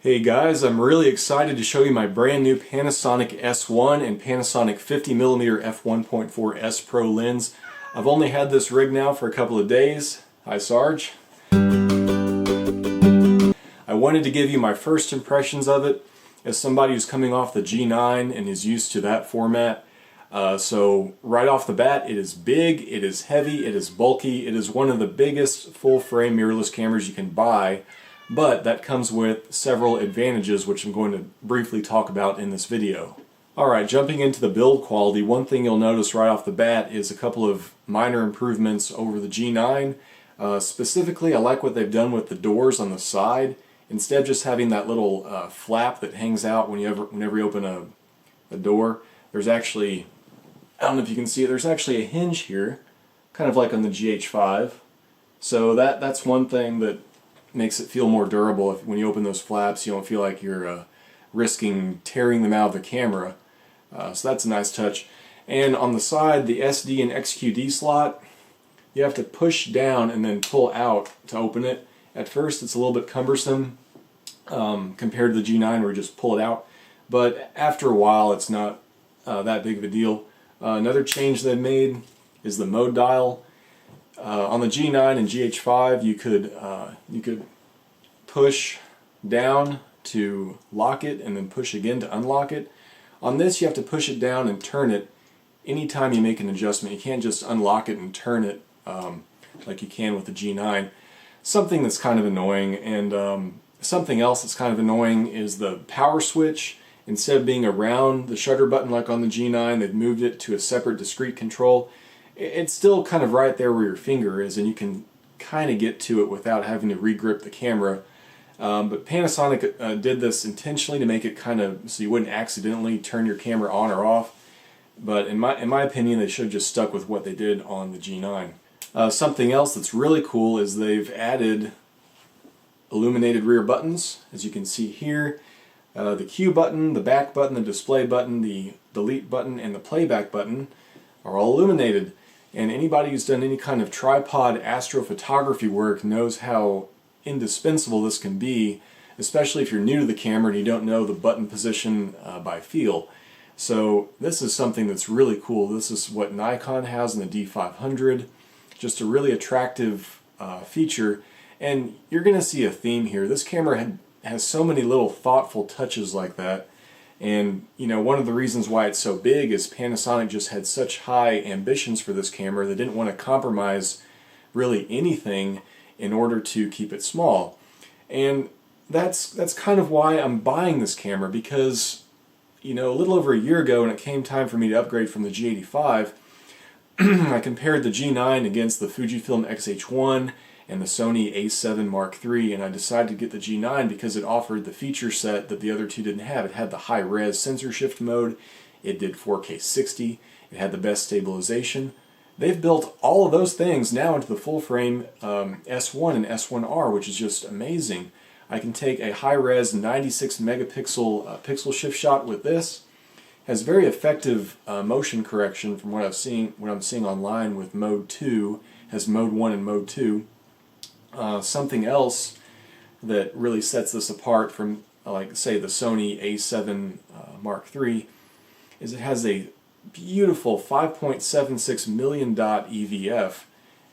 Hey guys, I'm really excited to show you my brand new Panasonic S1 and Panasonic 50mm f1.4 S Pro lens. I've only had this rig now for a couple of days. Hi Sarge. I wanted to give you my first impressions of it as somebody who's coming off the G9 and is used to that format. So right off the bat, it is big, it is heavy, it is bulky, it is one of the biggest full-frame mirrorless cameras you can buy. But that comes with several advantages, which I'm going to briefly talk about in this video. Alright, jumping into the build quality, one thing you'll notice right off the bat is a couple of minor improvements over the G9. Specifically, I like what they've done with the doors on the side. Instead of just having that little flap that hangs out whenever you open a door, there's actually, I don't know if you can see it, there's actually a hinge here, kind of like on the G85. So that's one thing that makes it feel more durable. When you open those flaps, you don't feel like you're risking tearing them out of the camera. So that's a nice touch. And on the side, the SD and XQD slot, you have to push down and then pull out to open it. At first it's a little bit cumbersome compared to the G9 where you just pull it out, but after a while it's not that big of a deal. Another change they've made is the mode dial. On the G9 and G85 you could push down to lock it and then push again to unlock it. On this you have to push it down and turn it anytime you make an adjustment. You can't just unlock it and turn it like you can with the G9. Something that's kind of annoying, and something else that's kind of annoying is the power switch. Instead of being around the shutter button like on the G9, they've moved it to a separate discrete control. It's still kind of right there where your finger is, and you can kind of get to it without having to re-grip the camera. But Panasonic did this intentionally to make it kind of so you wouldn't accidentally turn your camera on or off. But in my opinion, they should have just stuck with what they did on the G9. Something else that's really cool is they've added illuminated rear buttons, as you can see here. The Q button, the back button, the display button, the delete button, and the playback button are all illuminated. And anybody who's done any kind of tripod astrophotography work knows how indispensable this can be, especially if you're new to the camera and you don't know the button position by feel. So this is something that's really cool. This is what Nikon has in the D500. Just a really attractive feature, and you're going to see a theme here. This camera has so many little thoughtful touches like that. And you know, one of the reasons why it's so big is Panasonic just had such high ambitions for this camera. They didn't want to compromise really anything in order to keep it small. And that's kind of why I'm buying this camera, because you know, a little over a year ago when it came time for me to upgrade from the G85, I compared the G9 against the Fujifilm X-H1 and the Sony A7 Mark III, and I decided to get the G9 because it offered the feature set that the other two didn't have. It had the high-res sensor shift mode, it did 4K 60, it had the best stabilization. They've built all of those things now into the full-frame S1 and S1R, which is just amazing. I can take a high-res 96 megapixel pixel shift shot with this. Has very effective motion correction from what I'm seeing online with Mode 2, has Mode 1 and Mode 2. Something else that really sets this apart from, like, say, the Sony A7 Mark III is it has a beautiful 5.76 million dot EVF,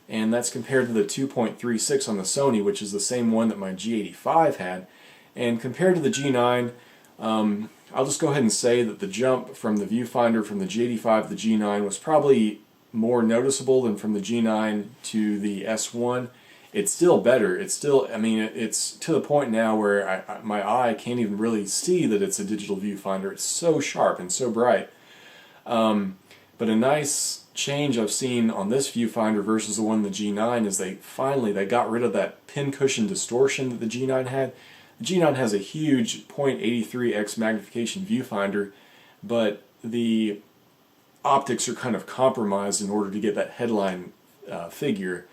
and that's compared to the 2.36 on the Sony, which is the same one that my G85 had. And compared to the G9, I'll just go ahead and say that the jump from the viewfinder from the G85 to the G9 was probably more noticeable than from the G9 to the S1. It's still better. It's still, I mean, it's to the point now where my eye can't even really see that it's a digital viewfinder. It's so sharp and so bright. But a nice change I've seen on this viewfinder versus the one in the G9 is they got rid of that pincushion distortion that the G9 had. The G9 has a huge 0.83x magnification viewfinder, but the optics are kind of compromised in order to get that headline figure.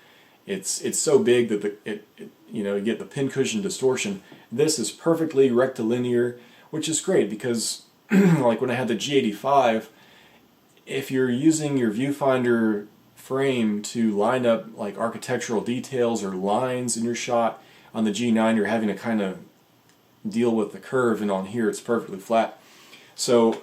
It's so big that you get the pincushion distortion. This is perfectly rectilinear, which is great because like when I had the G85, if you're using your viewfinder frame to line up like architectural details or lines in your shot, on the G9 you're having to kind of deal with the curve, and on here it's perfectly flat. So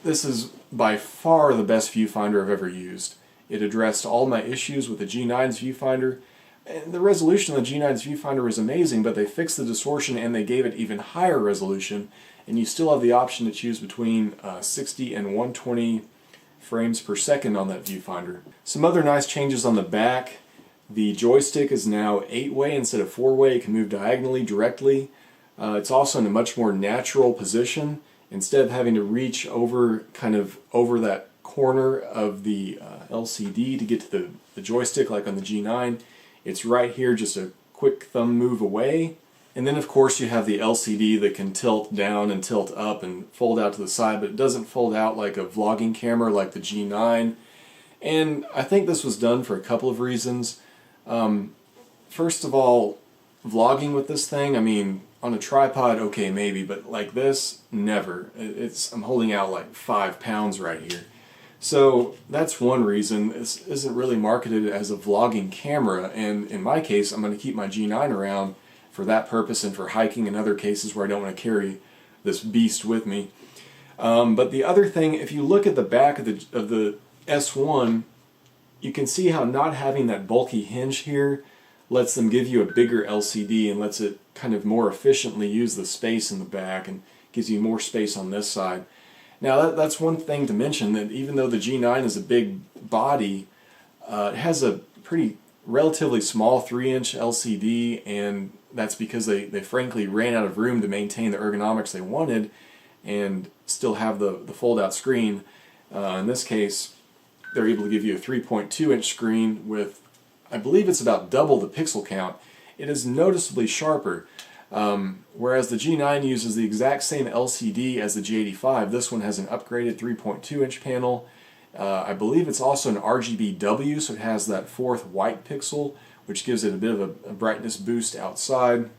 this is by far the best viewfinder I've ever used. It addressed all my issues with the G9's viewfinder. And the resolution of the G9's viewfinder was amazing, but they fixed the distortion and they gave it even higher resolution, and you still have the option to choose between 60 and 120 frames per second on that viewfinder. Some other nice changes on the back. The joystick is now 8-way instead of 4-way. It can move diagonally directly. It's also in a much more natural position. Instead of having to reach over, kind of over that corner of the LCD to get to the joystick like on the G9, it's right here, just a quick thumb move away. And then of course you have the LCD that can tilt down and tilt up and fold out to the side, but it doesn't fold out like a vlogging camera like the G9. And I think this was done for a couple of reasons. First of all, vlogging with this thing, I mean, on a tripod, okay, maybe, but like this, never. I'm holding out like 5 pounds right here. So that's one reason. This isn't really marketed as a vlogging camera, and in my case, I'm going to keep my G9 around for that purpose and for hiking and other cases where I don't want to carry this beast with me. But the other thing, if you look at the back of the S1, you can see how not having that bulky hinge here lets them give you a bigger LCD and lets it kind of more efficiently use the space in the back and gives you more space on this side. Now that's one thing to mention, that even though the G9 is a big body, it has a pretty relatively small 3-inch LCD, and that's because they frankly ran out of room to maintain the ergonomics they wanted and still have the fold-out screen. In this case, they're able to give you a 3.2-inch screen with, I believe it's about double the pixel count. It is noticeably sharper. Whereas the G9 uses the exact same LCD as the G85, this one has an upgraded 3.2-inch panel. I believe it's also an RGBW, so it has that 4th white pixel, which gives it a bit of a brightness boost outside.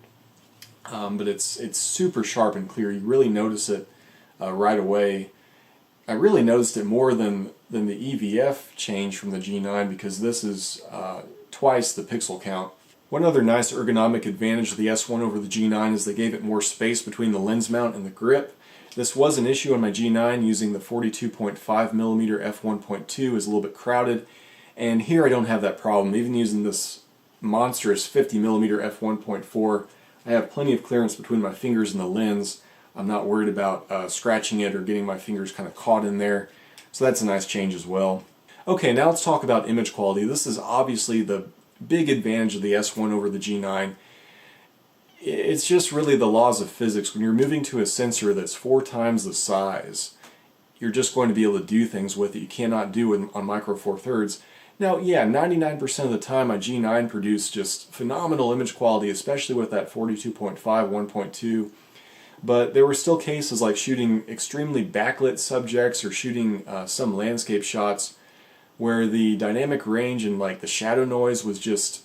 But it's super sharp and clear. You really notice it right away. I really noticed it more than the EVF change from the G9, because this is twice the pixel count. One other nice ergonomic advantage of the S1 over the G9 is they gave it more space between the lens mount and the grip. This was an issue on my G9 using the 42.5mm f1.2 is a little bit crowded, and here I don't have that problem. Even using this monstrous 50mm f1.4, I have plenty of clearance between my fingers and the lens. I'm not worried about scratching it or getting my fingers kind of caught in there, so that's a nice change as well. Okay, now let's talk about image quality. This is obviously the big advantage of the S1 over the G9. It's just really the laws of physics. When you're moving to a sensor that's 4 times the size, you're just going to be able to do things with it you cannot do on Micro Four Thirds. Now, yeah, 99% of the time my G9 produced just phenomenal image quality, especially with that 42.5 1.2. But there were still cases like shooting extremely backlit subjects or shooting some landscape shots where the dynamic range and like the shadow noise was just,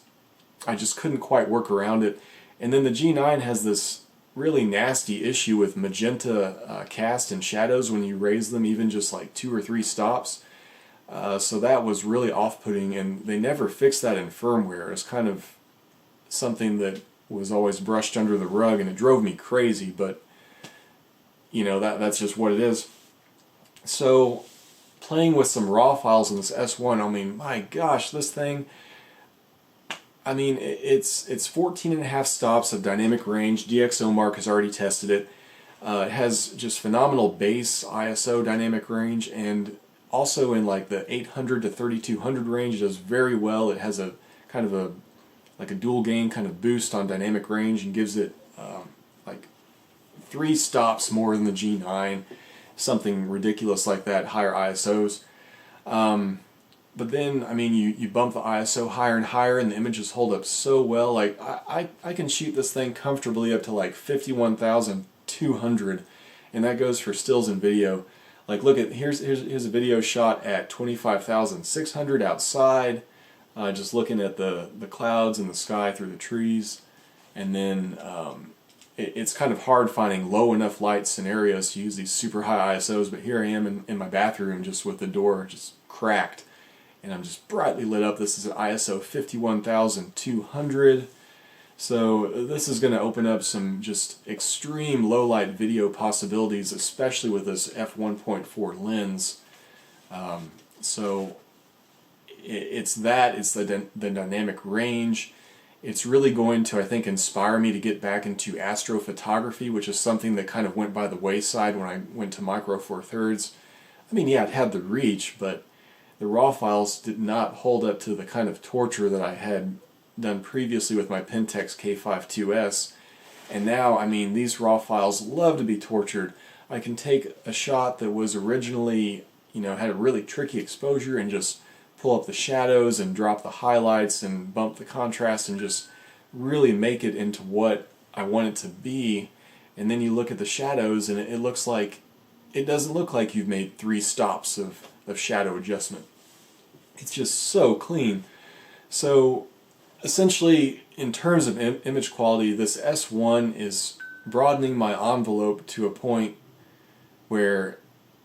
I just couldn't quite work around it. And then the G9 has this really nasty issue with magenta cast and shadows when you raise them even just like 2 or 3 stops. So that was really off-putting, and they never fixed that in firmware. It's kind of something that was always brushed under the rug, and it drove me crazy, but you know, that's just what it is. So playing with some raw files in this S1, I mean, my gosh, this thing, I mean, it's 14.5 stops of dynamic range. DxOMark has already tested it. It has just phenomenal bass ISO dynamic range, and also in like the 800 to 3200 range, it does very well. It has a kind of a like a dual gain kind of boost on dynamic range and gives it like 3 stops more than the G9, something ridiculous like that, higher ISOs. But then, I mean, you bump the ISO higher and higher, and the images hold up so well. Like I can shoot this thing comfortably up to like 51,200, and that goes for stills and video. Like, look at here's a video shot at 25,600 outside, just looking at the clouds and the sky through the trees, and then it's kind of hard finding low enough light scenarios to use these super high ISOs. But here I am in my bathroom, just with the door just cracked, and I'm just brightly lit up. This is an ISO 51,200. So this is going to open up some just extreme low light video possibilities, especially with this f1.4 lens. So it's the dynamic range. It's really going to, I think, inspire me to get back into astrophotography, which is something that kind of went by the wayside when I went to Micro Four Thirds. I mean, yeah, it had the reach, but the raw files did not hold up to the kind of torture that I had done previously with my Pentax K5 2S. And now, I mean, these raw files love to be tortured. I can take a shot that was originally, had a really tricky exposure and just pull up the shadows and drop the highlights and bump the contrast and just really make it into what I want it to be. And then you look at the shadows and it looks like, it doesn't look like you've made 3 stops of shadow adjustment. It's just so clean. So essentially, in terms of image quality, this S1 is broadening my envelope to a point where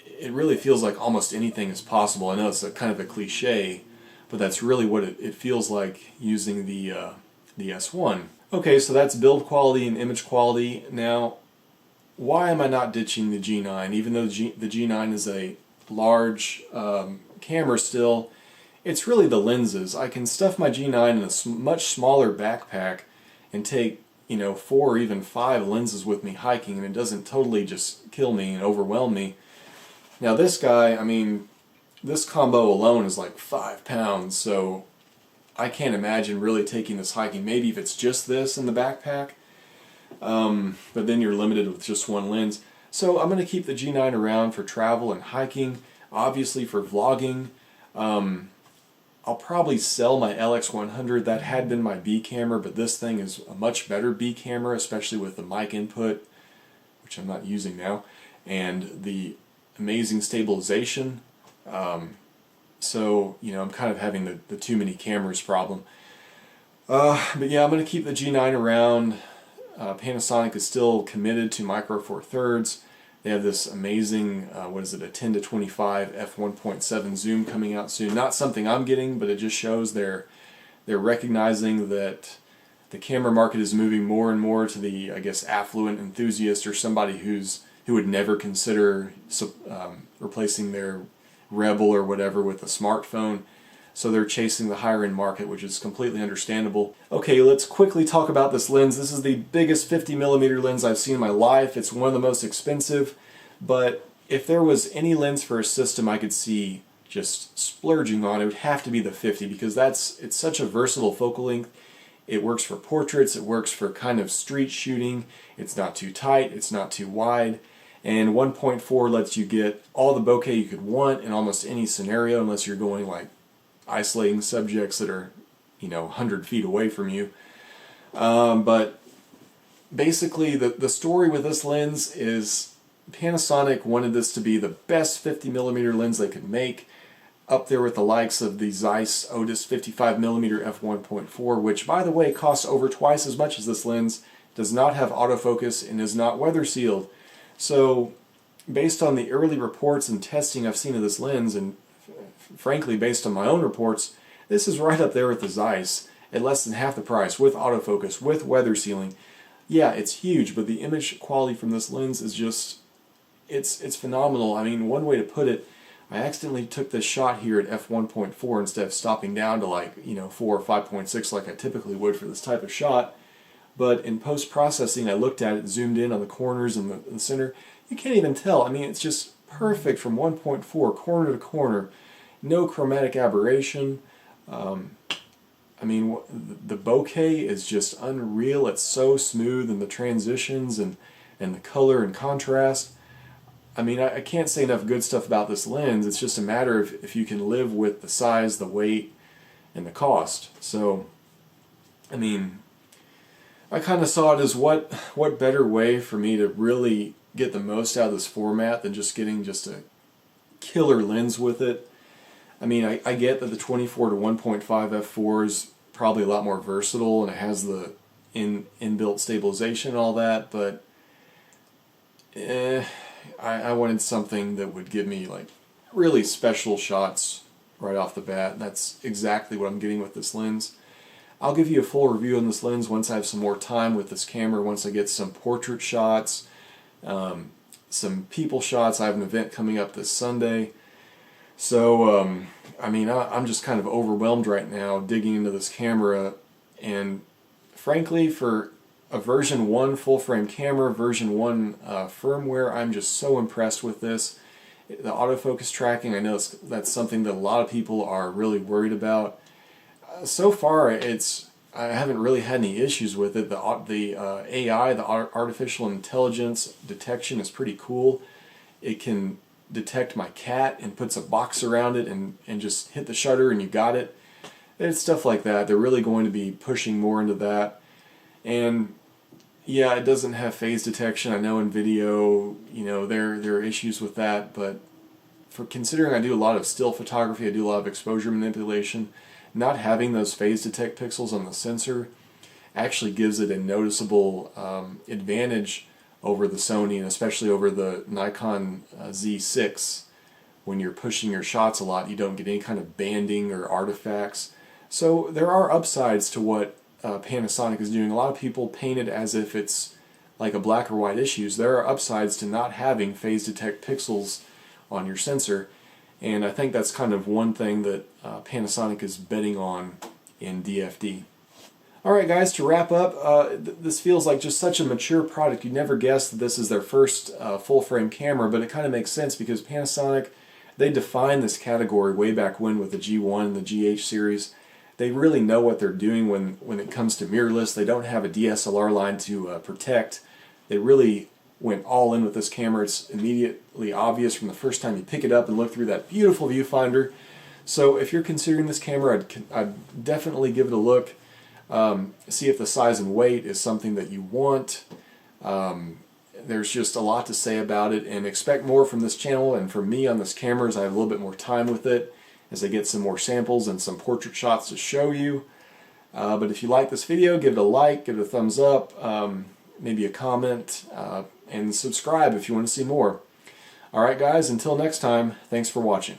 it really feels like almost anything is possible. I know it's kind of a cliche, but that's really what it feels like using the S1. Okay, so that's build quality and image quality. Now, why am I not ditching the G9? Even though the G9 is a large camera still, it's really the lenses. I can stuff my G9 in a much smaller backpack and take 4 or even 5 lenses with me hiking, and it doesn't totally just kill me and overwhelm me. Now this guy, I mean, this combo alone is like 5 pounds, so I can't imagine really taking this hiking. Maybe if it's just this in the backpack, but then you're limited with just one lens. So I'm going to keep the G9 around for travel and hiking, obviously for vlogging. I'll probably sell my LX100. That had been my B camera, but this thing is a much better B camera, especially with the mic input, which I'm not using now, and the amazing stabilization. So, I'm kind of having the too many cameras problem. But yeah, I'm going to keep the G9 around. Panasonic is still committed to Micro Four Thirds. They have this amazing, a 10-25 f1.7 zoom coming out soon. Not something I'm getting, but it just shows they're recognizing that the camera market is moving more and more to the, I guess, affluent enthusiast, or somebody who would never consider replacing their Rebel or whatever with a smartphone. So they're chasing the higher end market, which is completely understandable. Okay, let's quickly talk about this lens. This is the biggest 50mm lens I've seen in my life. It's one of the most expensive, but if there was any lens for a system I could see just splurging on, it would have to be the 50, because it's such a versatile focal length. It works for portraits, it works for kind of street shooting. It's not too tight, it's not too wide. And 1.4 lets you get all the bokeh you could want in almost any scenario, unless you're going like isolating subjects that are 100 feet away from you. But basically the story with this lens is Panasonic wanted this to be the best 50mm lens they could make, up there with the likes of the Zeiss Otis 55mm f1.4, which by the way costs over twice as much as this lens, does not have autofocus, and is not weather sealed. So based on the early reports and testing I've seen of this lens, and frankly based on my own reports, this is right up there with the Zeiss at less than half the price, with autofocus, with weather sealing. Yeah, it's huge, but the image quality from this lens is just, it's phenomenal. I mean, one way to put it, I accidentally took this shot here at f1.4 instead of stopping down to 4 or 5.6 like I typically would for this type of shot. But in post-processing, I looked at it, zoomed in on the corners and the center. You can't even tell. I mean, it's just perfect from 1.4, corner to corner. No chromatic aberration. I mean, the bokeh is just unreal. It's so smooth, and the transitions and the color and contrast. I mean, I can't say enough good stuff about this lens. It's just a matter of if you can live with the size, the weight, and the cost. So, I mean, I kind of saw it as what better way for me to really get the most out of this format than just getting just a killer lens with it. I mean, I get that the 24 to 1.5 f4 is probably a lot more versatile, and it has the inbuilt stabilization and all that, but I wanted something that would give me like really special shots right off the bat. That's exactly what I'm getting with this lens. I'll give you a full review on this lens once I have some more time with this camera, once I get some portrait shots, some people shots. I have an event coming up this Sunday. So, I mean, I'm just kind of overwhelmed right now digging into this camera, and frankly, for a version 1 full-frame camera, version 1 firmware, I'm just so impressed with this. The autofocus tracking, I know that's something that a lot of people are really worried about. So far, I haven't really had any issues with it. The AI, the artificial intelligence detection is pretty cool. It can detect my cat and puts a box around it and just hit the shutter and you got it. It's stuff like that. They're really going to be pushing more into that. And yeah, it doesn't have phase detection. I know in video, you know, there are issues with that, but for considering I do a lot of still photography, I do a lot of exposure manipulation, not having those phase detect pixels on the sensor actually gives it a noticeable advantage over the Sony, and especially over the Nikon Z6. When you're pushing your shots a lot, you don't get any kind of banding or artifacts. So there are upsides to what Panasonic is doing. A lot of people paint it as if it's like a black or white issues. There are upsides to not having phase detect pixels on your sensor, and I think that's kind of one thing that Panasonic is betting on in DFD. Alright guys, to wrap up, this feels like just such a mature product. You'd never guess that this is their first full-frame camera, but it kind of makes sense because Panasonic, they defined this category way back when with the G1 and the GH series. They really know what they're doing when it comes to mirrorless. They don't have a DSLR line to protect. They really went all in with this camera. It's immediately obvious from the first time you pick it up and look through that beautiful viewfinder. So if you're considering this camera, I'd definitely give it a look. See if the size and weight is something that you want. There's just a lot to say about it, and expect more from this channel and from me on this camera as I have a little bit more time with it, as I get some more samples and some portrait shots to show you. But if you like this video, give it a like, give it a thumbs up, maybe a comment, and subscribe if you want to see more. Alright guys, until next time, thanks for watching.